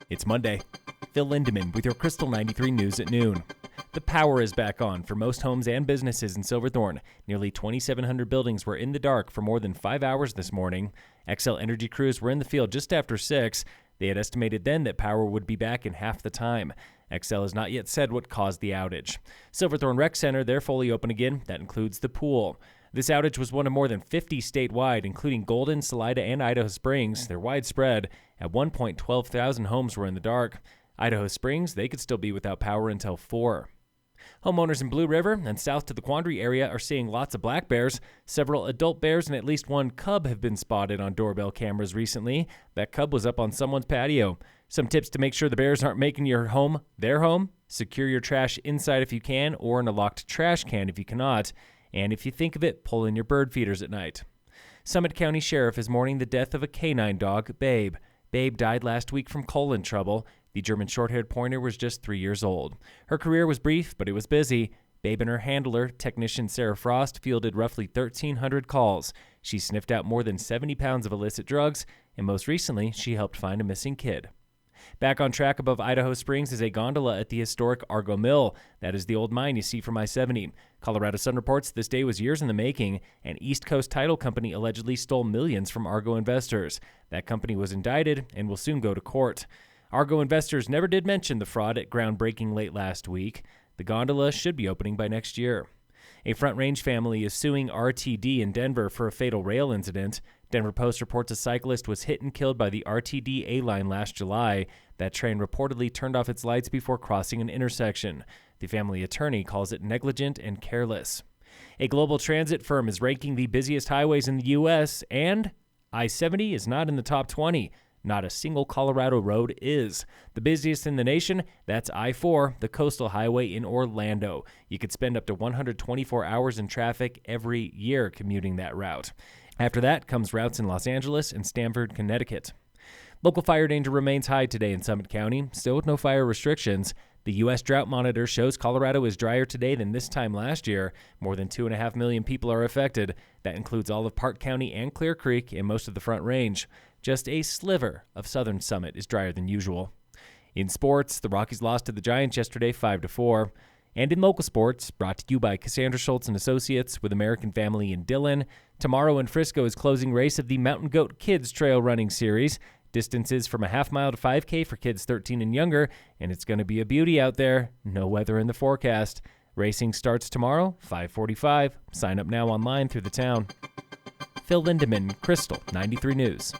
It's Monday. Phil Lindemann with your Krystal 93 News at noon. The power is back on for most homes and businesses in Silverthorne. Nearly 2,700 buildings were in the dark for more than 5 hours this morning. Xcel Energy crews were in the field just after 6. They had estimated then that power would be back in half the time. Xcel has not yet said what caused the outage. Silverthorne Rec Center, they're fully open again. That includes the pool. This outage was one of more than 50 statewide, including Golden, Salida, and Idaho Springs. They're widespread. At 1,12,000 homes were in the dark. Idaho Springs, they could still be without power until 4. Homeowners in Blue River and south to the Quandary area are seeing lots of black bears. Several adult bears and at least one cub have been spotted on doorbell cameras recently. That cub was up on someone's patio. Some tips to make sure the bears aren't making your home their home. Secure your trash inside if you can, or in a locked trash can if you cannot. And if you think of it, pull in your bird feeders at night. Summit County Sheriff is mourning the death of a canine dog, Babe. Babe died last week from colon trouble. The German short-haired pointer was just 3 years old. Her career was brief, but it was busy. Babe and her handler, technician Sarah Frost, fielded roughly 1,300 calls. She sniffed out more than 70 pounds of illicit drugs, and most recently, she helped find a missing kid. Back on track above Idaho Springs is a gondola at the historic Argo Mill. That is the old mine you see from I-70. Colorado Sun reports this day was years in the making. An East Coast title company allegedly stole millions from Argo investors. That company was indicted and will soon go to court. Argo investors never did mention the fraud at groundbreaking late last week. The gondola should be opening by next year. A Front Range family is suing RTD in Denver for a fatal rail incident. Denver Post reports a cyclist was hit and killed by the RTD A-line last July. That train reportedly turned off its lights before crossing an intersection. The family attorney calls it negligent and careless. A global transit firm is ranking the busiest highways in the U.S., and I-70 is not in the top 20. Not a single Colorado road is. The busiest in the nation, that's I-4, the coastal highway in Orlando. You could spend up to 124 hours in traffic every year commuting that route. After that comes routes in Los Angeles and Stamford, Connecticut. Local fire danger remains high today in Summit County, still with no fire restrictions. The U.S. Drought Monitor shows Colorado is drier today than this time last year. More than 2.5 million people are affected. That includes all of Park County and Clear Creek and most of the Front Range. Just a sliver of southern Summit is drier than usual. In sports, the Rockies lost to the Giants yesterday 5-4. And in local sports, brought to you by Cassandra Schultz and Associates with American Family in Dillon. Tomorrow in Frisco is closing race of the Mountain Goat Kids Trail Running Series. Distances from a half mile to 5K for kids 13 and younger, and it's going to be a beauty out there. No weather in the forecast. Racing starts tomorrow, 5:45. Sign up now online through the town. Phil Lindemann, Krystal 93 News.